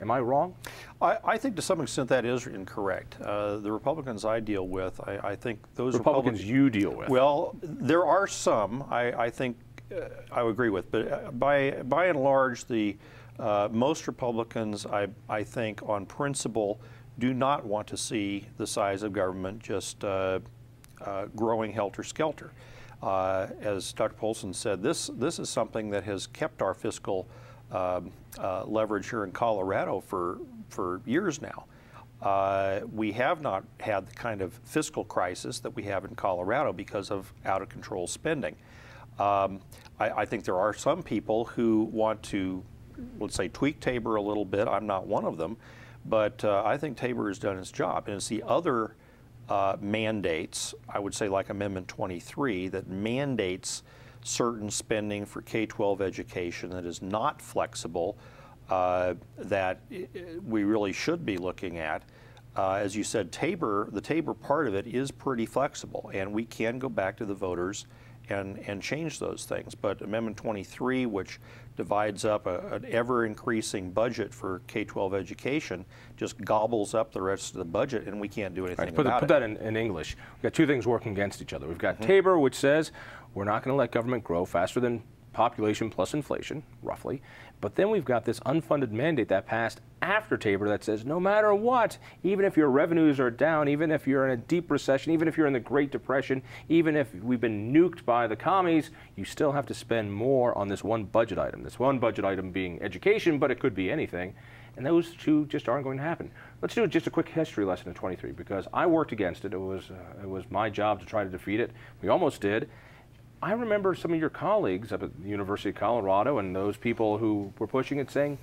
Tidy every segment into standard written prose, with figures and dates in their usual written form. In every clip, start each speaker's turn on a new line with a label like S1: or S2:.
S1: Am I wrong?
S2: I think to some extent that is incorrect. The Republicans I deal with, I think those
S1: Republicans you deal with.
S2: Well, there are some I think I would agree with, but by and large, the most Republicans I think on principle do not want to see the size of government just growing helter-skelter. As Dr. Poulson said, this is something that has kept our fiscal leverage here in Colorado for years now. We have not had the kind of fiscal crisis that we have in Colorado because of out-of-control spending. I think there are some people who want to, let's say, tweak Tabor a little bit. I'm not one of them, but I think Tabor has done its job. And it's the other mandates, I would say like Amendment 23, that mandates certain spending for K-12 education that is not flexible, that we really should be looking at. As you said, the Tabor part of it is pretty flexible, and we can go back to the voters and change those things. But Amendment 23, which divides up an ever-increasing budget for K-12 education, just gobbles up the rest of the budget, and we can't do anything about it.
S1: Put that in English. We've got two things working against each other. We've got Tabor, which says we're not going to let government grow faster than population plus inflation, roughly. But then we've got this unfunded mandate that passed after Tabor that says no matter what, even if your revenues are down, even if you're in a deep recession, even if you're in the Great Depression, even if we've been nuked by the commies, you still have to spend more on this one budget item. This one budget item being education, but it could be anything. And those two just aren't going to happen. Let's do just a quick history lesson in 23, because I worked against it. It was my job to try to defeat it. We almost did. I remember some of your colleagues up at the University of Colorado and those people who were pushing it saying,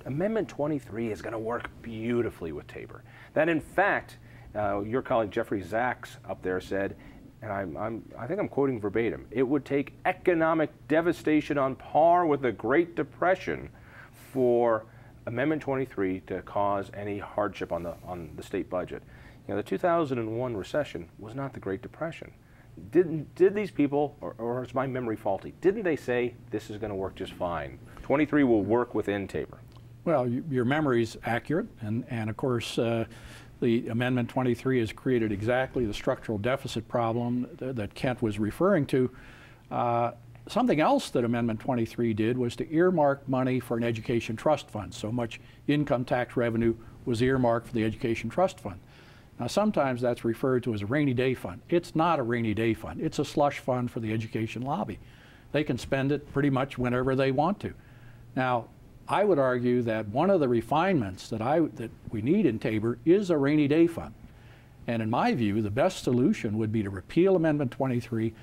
S1: Amendment 23 is going to work beautifully with Tabor. That in fact, your colleague Jeffrey Zaks up there said, and I think I'm quoting verbatim, it would take economic devastation on par with the Great Depression for Amendment 23 to cause any hardship on the state budget. You know, the 2001 recession was not the Great Depression. Did these people, or is my memory faulty, didn't they say this is going to work just fine? 23 will work within Tabor.
S3: Well, your memory's accurate, and of course the Amendment 23 has created exactly the structural deficit problem that Kent was referring to. Something else that Amendment 23 did was to earmark money for an education trust fund. So much income tax revenue was earmarked for the education trust fund. Now, sometimes that's referred to as a rainy day fund. It's not a rainy day fund. It's a slush fund for the education lobby. They can spend it pretty much whenever they want to. Now, I would argue that one of the refinements that we need in Tabor is a rainy day fund. And in my view, the best solution would be to repeal Amendment 23,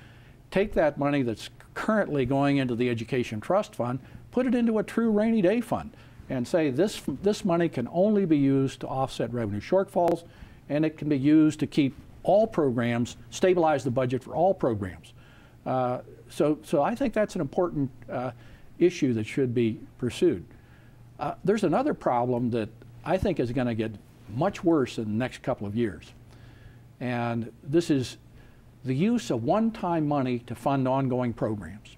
S3: take that money that's currently going into the education trust fund, put it into a true rainy day fund, and say this money can only be used to offset revenue shortfalls, and it can be used to keep all programs, stabilize the budget for all programs. So I think that's an important issue that should be pursued. There's another problem that I think is going to get much worse in the next couple of years. And this is the use of one-time money to fund ongoing programs.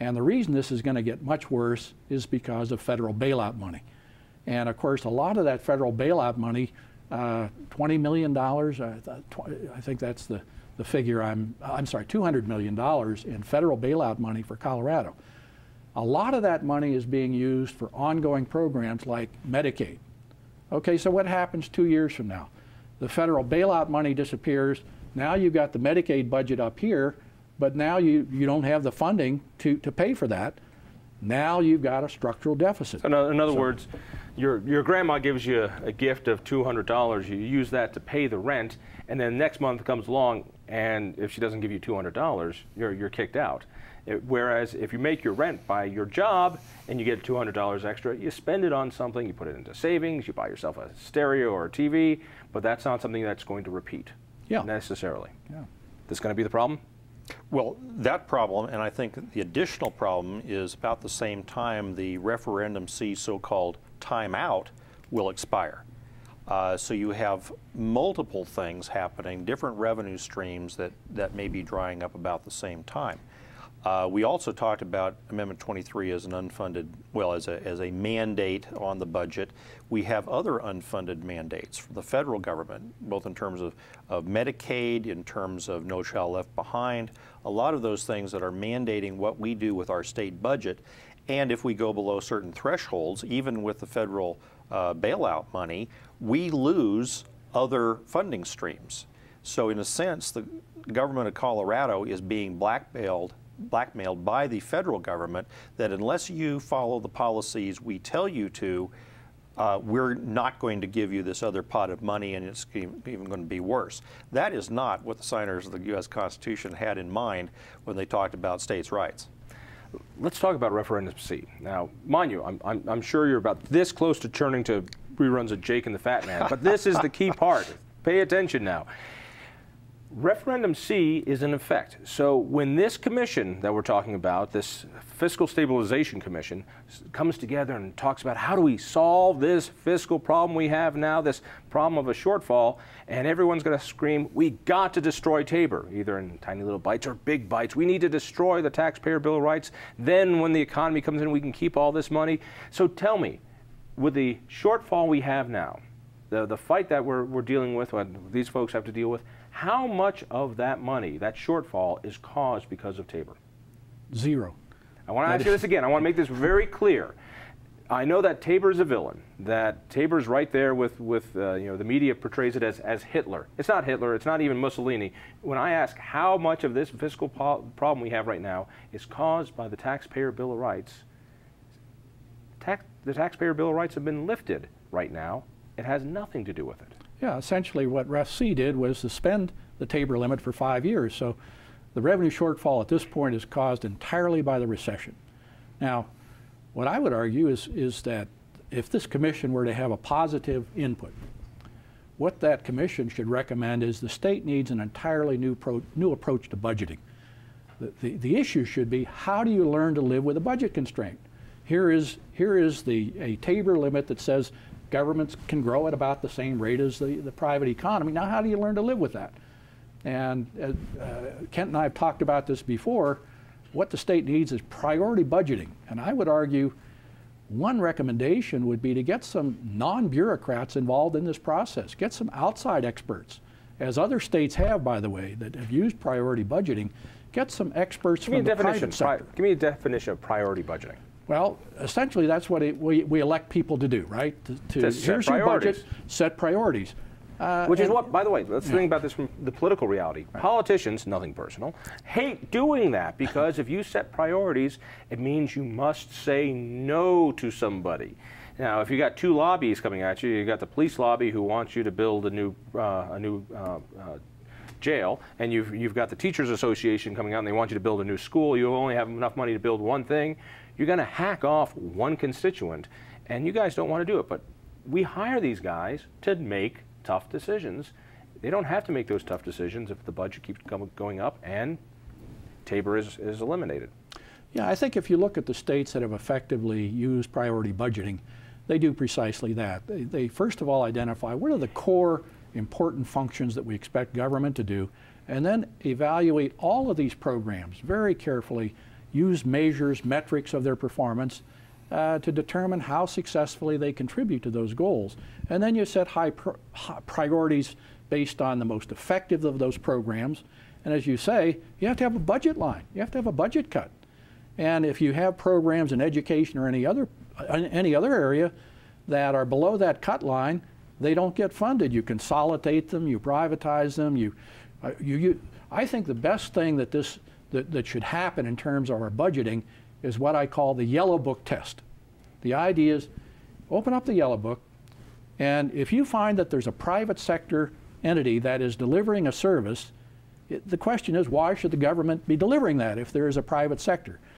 S3: And the reason this is going to get much worse is because of federal bailout money. And of course, a lot of that federal bailout money, $20 million, I think that's the figure I'm sorry, $200 million in federal bailout money for Colorado. A lot of that money is being used for ongoing programs like Medicaid. Okay, so what happens 2 years from now? The federal bailout money disappears. Now you've got the Medicaid budget up here, but now you don't have the funding to pay for that. Now you've got a structural deficit.
S1: In other words, your grandma gives you a gift of $200. You use that to pay the rent, and then next month comes along, and if she doesn't give you $200, you're kicked out. Whereas if you make your rent by your job and you get $200 extra, you spend it on something, you put it into savings, you buy yourself a stereo or a TV, but that's not something that's going to repeat necessarily. Yeah. This going to be the problem?
S2: Well, that problem, and I think the additional problem, is about the same time the referendum C so-called timeout will expire. So you have multiple things happening, different revenue streams that may be drying up about the same time. We also talked about Amendment 23 as an unfunded, well, as a mandate on the budget. We have other unfunded mandates from the federal government, both in terms of Medicaid, in terms of No Child Left Behind, a lot of those things that are mandating what we do with our state budget. And if we go below certain thresholds, even with the federal bailout money, we lose other funding streams. So in a sense, the government of Colorado is being blackmailed by the federal government that unless you follow the policies we tell you to, we're not going to give you this other pot of money, and it's even going to be worse. That is not what the signers of the U.S. Constitution had in mind when they talked about states' rights.
S1: Let's talk about Referendum C. Now, mind you, I'm sure you're about this close to churning to reruns of Jake and the Fat Man, but this is the key part. Pay attention now. Referendum C is in effect. So when this commission that we're talking about, this Fiscal Stabilization Commission, comes together and talks about how do we solve this fiscal problem we have now, this problem of a shortfall, and everyone's going to scream, we got to destroy Tabor, either in tiny little bites or big bites. We need to destroy the taxpayer bill of rights. Then when the economy comes in, we can keep all this money. So tell me, with the shortfall we have now, the fight that we're dealing with, what these folks have to deal with, how much of that money, that shortfall, is caused because of Tabor?
S3: Zero.
S1: I want to ask you this again. I want to make this very clear. I know that Tabor is a villain, that Tabor's right there with you know, the media portrays it as Hitler. It's not Hitler. It's not even Mussolini. When I ask how much of this fiscal problem we have right now is caused by the taxpayer bill of rights, the taxpayer bill of rights have been lifted right now. It has nothing to do with it.
S3: Yeah, essentially what Ref C did was suspend the Tabor limit for 5 years. So the revenue shortfall at this point is caused entirely by the recession. Now, what I would argue is that if this commission were to have a positive input, what that commission should recommend is the state needs an entirely new approach to budgeting. The issue should be, how do you learn to live with a budget constraint? Here is a Tabor limit that says governments can grow at about the same rate as the private economy. Now, how do you learn to live with that? And Kent and I have talked about this before. What the state needs is priority budgeting. And I would argue one recommendation would be to get some non-bureaucrats involved in this process. Get some outside experts, as other states have, by the way, that have used priority budgeting. Get some experts from the private sector.
S1: Give me a definition of priority budgeting.
S3: Well, essentially, that's what we elect people to do, right? To here's your budget, set priorities.
S1: Which is what, by the way, let's think about this from the political reality. Right. Politicians, nothing personal, hate doing that because if you set priorities, it means you must say no to somebody. Now, if you got two lobbies coming at you, you got the police lobby who wants you to build a new jail, and you've got the Teachers Association coming out and they want you to build a new school. You only have enough money to build one thing. You're going to hack off one constituent, and you guys don't want to do it. But we hire these guys to make tough decisions. They don't have to make those tough decisions if the budget keeps going up and Tabor is eliminated.
S3: Yeah, I think if you look at the states that have effectively used priority budgeting, they do precisely that. They first of all identify what are the core important functions that we expect government to do, and then evaluate all of these programs very carefully, use measures, metrics of their performance to determine how successfully they contribute to those goals. And then you set high priorities based on the most effective of those programs. And as you say, you have to have a budget line. You have to have a budget cut. And if you have programs in education or any other area that are below that cut line, they don't get funded. You consolidate them, you privatize them. I think the best thing that should happen in terms of our budgeting is what I call the yellow book test. The idea is open up the yellow book, and if you find that there's a private sector entity that is delivering a service, the question is, why should the government be delivering that if there is a private sector?